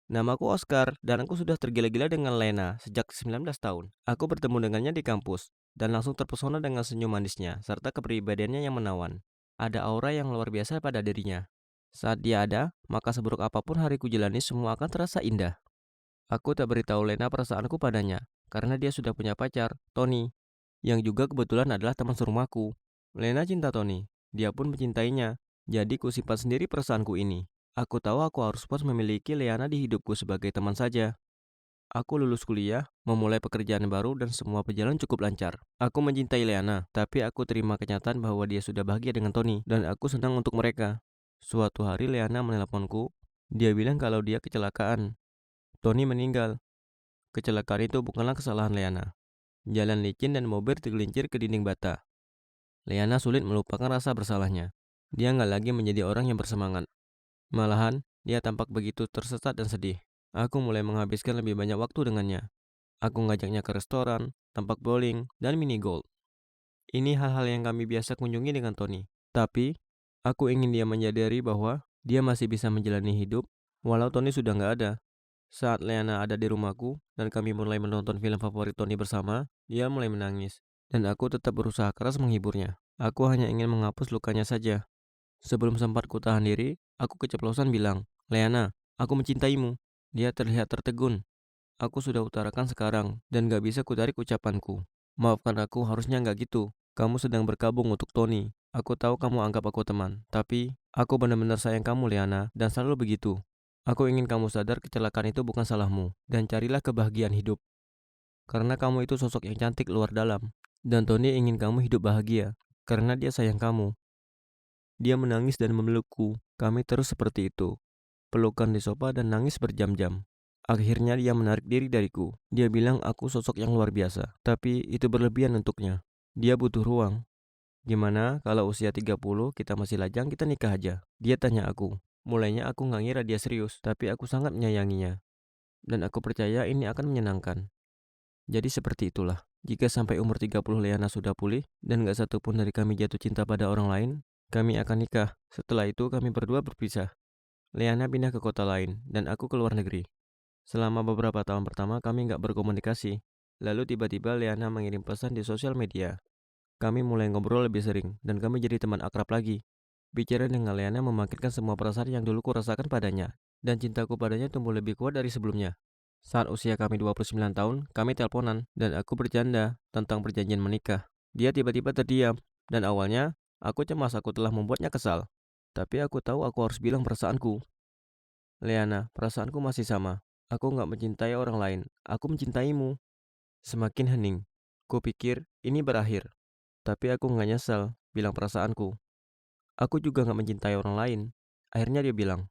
Namaku Oscar dan aku sudah tergila-gila dengan Lena sejak 19 tahun. Aku bertemu dengannya di kampus dan langsung terpesona dengan senyum manisnya serta kepribadiannya yang menawan. Ada aura yang luar biasa pada dirinya. Saat dia ada, maka seburuk apapun hariku jalani semua akan terasa indah. Aku tak beritahu Lena perasaanku padanya karena dia sudah punya pacar, Tony, yang juga kebetulan adalah teman serumahku. Lena cinta Tony, dia pun mencintainya. Jadi kusimpan sendiri perasaanku ini. Aku tahu aku harus puas memiliki Leana di hidupku sebagai teman saja. Aku lulus kuliah, memulai pekerjaan baru dan semua berjalan cukup lancar. Aku mencintai Leana, tapi aku terima kenyataan bahwa dia sudah bahagia dengan Tony dan aku senang untuk mereka. Suatu hari Leana menelponku. Dia bilang kalau dia kecelakaan. Tony meninggal. Kecelakaan itu bukanlah kesalahan Leana. Jalan licin dan mobil tergelincir ke dinding bata. Leana sulit melupakan rasa bersalahnya. Dia nggak lagi menjadi orang yang bersemangat. Malahan, dia tampak begitu tersesat dan sedih. Aku mulai menghabiskan lebih banyak waktu dengannya. Aku ngajaknya ke restoran, tempat bowling, dan mini golf. Ini hal-hal yang kami biasa kunjungi dengan Tony. Tapi, aku ingin dia menyadari bahwa dia masih bisa menjalani hidup walau Tony sudah nggak ada. Saat Leana ada di rumahku dan kami mulai menonton film favorit Tony bersama, dia mulai menangis. Dan aku tetap berusaha keras menghiburnya. Aku hanya ingin menghapus lukanya saja. Sebelum sempat ku tahan diri, aku keceplosan bilang, Leana, aku mencintaimu. Dia terlihat tertegun. Aku sudah utarakan sekarang, dan gak bisa kutarik ucapanku. Maafkan aku, harusnya gak gitu. Kamu sedang berkabung untuk Tony. Aku tahu kamu anggap aku teman, tapi aku benar-benar sayang kamu, Leana, dan selalu begitu. Aku ingin kamu sadar kecelakaan itu bukan salahmu, dan carilah kebahagiaan hidup. Karena kamu itu sosok yang cantik luar dalam. Dan Tony ingin kamu hidup bahagia, karena dia sayang kamu. Dia menangis dan memelukku. Kami terus seperti itu. Pelukan di sofa dan nangis berjam-jam. Akhirnya dia menarik diri dariku. Dia bilang aku sosok yang luar biasa. Tapi itu berlebihan untuknya. Dia butuh ruang. Gimana kalau usia 30 kita masih lajang, kita nikah aja? Dia tanya aku. Mulainya aku nggak ngira dia serius. Tapi aku sangat menyayanginya. Dan aku percaya ini akan menyenangkan. Jadi seperti itulah. Jika sampai umur 30 Leana sudah pulih dan gak satupun dari kami jatuh cinta pada orang lain, kami akan nikah. Setelah itu kami berdua berpisah. Leana pindah ke kota lain dan aku ke luar negeri. Selama beberapa tahun pertama kami gak berkomunikasi. Lalu tiba-tiba Leana mengirim pesan di sosial media. Kami mulai ngobrol lebih sering dan kami jadi teman akrab lagi. Bicara dengan Leana memakinkan semua perasaan yang dulu kurasakan padanya. Dan cintaku padanya tumbuh lebih kuat dari sebelumnya. Saat usia kami 29 tahun, kami teleponan dan aku bercanda tentang perjanjian menikah. Dia tiba-tiba terdiam dan awalnya aku cemas aku telah membuatnya kesal. Tapi aku tahu aku harus bilang perasaanku. Leana, perasaanku masih sama. Aku nggak mencintai orang lain. Aku mencintaimu. Semakin hening. Kupikir ini berakhir. Tapi aku nggak nyesal bilang perasaanku. Aku juga nggak mencintai orang lain. Akhirnya dia bilang,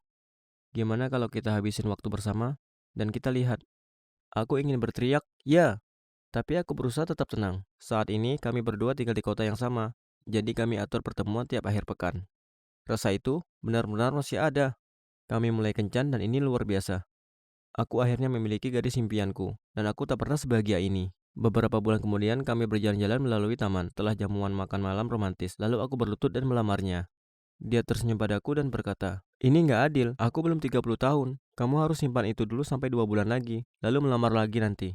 gimana kalau kita habisin waktu bersama dan kita lihat. Aku ingin berteriak, ya, tapi aku berusaha tetap tenang. Saat ini kami berdua tinggal di kota yang sama, jadi kami atur pertemuan tiap akhir pekan. Rasa itu benar-benar masih ada. Kami mulai kencan dan ini luar biasa. Aku akhirnya memiliki gadis impianku, dan aku tak pernah sebahagia ini. Beberapa bulan kemudian kami berjalan-jalan melalui taman, telah jamuan makan malam romantis, lalu aku berlutut dan melamarnya. Dia tersenyum padaku dan berkata, ini nggak adil, aku belum 30 tahun. Kamu harus simpan itu dulu sampai 2 bulan lagi, lalu melamar lagi nanti.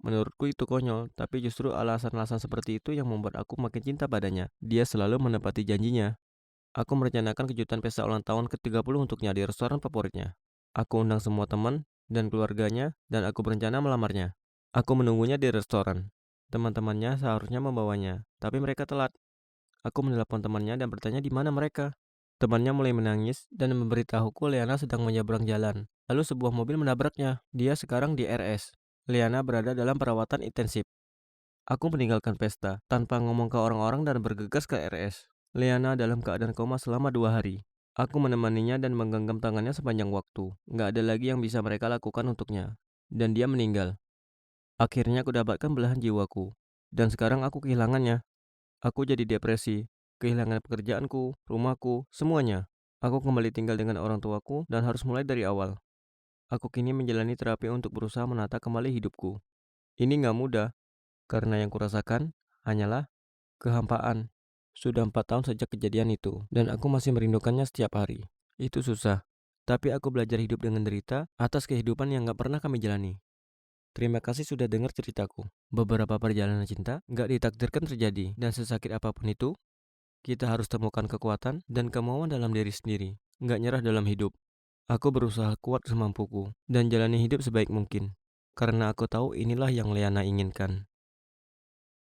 Menurutku itu konyol, tapi justru alasan-alasan seperti itu yang membuat aku makin cinta padanya. Dia selalu menepati janjinya. Aku merencanakan kejutan pesta ulang tahun ke-30 untuknya di restoran favoritnya. Aku undang semua teman dan keluarganya dan aku berencana melamarnya. Aku menunggunya di restoran. Teman-temannya seharusnya membawanya, tapi mereka telat. Aku menelepon temannya dan bertanya di mana mereka. Temannya mulai menangis dan memberitahuku Leana sedang menyeberang jalan. Lalu sebuah mobil menabraknya. Dia sekarang di RS. Leana berada dalam perawatan intensif. Aku meninggalkan pesta tanpa ngomong ke orang-orang dan bergegas ke RS. Leana dalam keadaan koma selama 2 hari. Aku menemaninya dan menggenggam tangannya sepanjang waktu. Nggak ada lagi yang bisa mereka lakukan untuknya. Dan dia meninggal. Akhirnya aku dapatkan belahan jiwaku. Dan sekarang aku kehilangannya. Aku jadi depresi, kehilangan pekerjaanku, rumahku, semuanya. Aku kembali tinggal dengan orang tuaku dan harus mulai dari awal. Aku kini menjalani terapi untuk berusaha menata kembali hidupku. Ini nggak mudah, karena yang kurasakan hanyalah kehampaan. Sudah 4 tahun sejak kejadian itu, dan aku masih merindukannya setiap hari. Itu susah, Tapi aku belajar hidup dengan derita atas kehidupan yang gak pernah kami jalani. Terima kasih sudah dengar ceritaku. Beberapa perjalanan cinta gak ditakdirkan terjadi, dan sesakit apapun itu, kita harus temukan kekuatan dan kemauan dalam diri sendiri. Gak nyerah dalam hidup. Aku berusaha kuat semampuku dan jalani hidup sebaik mungkin. Karena aku tahu inilah yang Leana inginkan.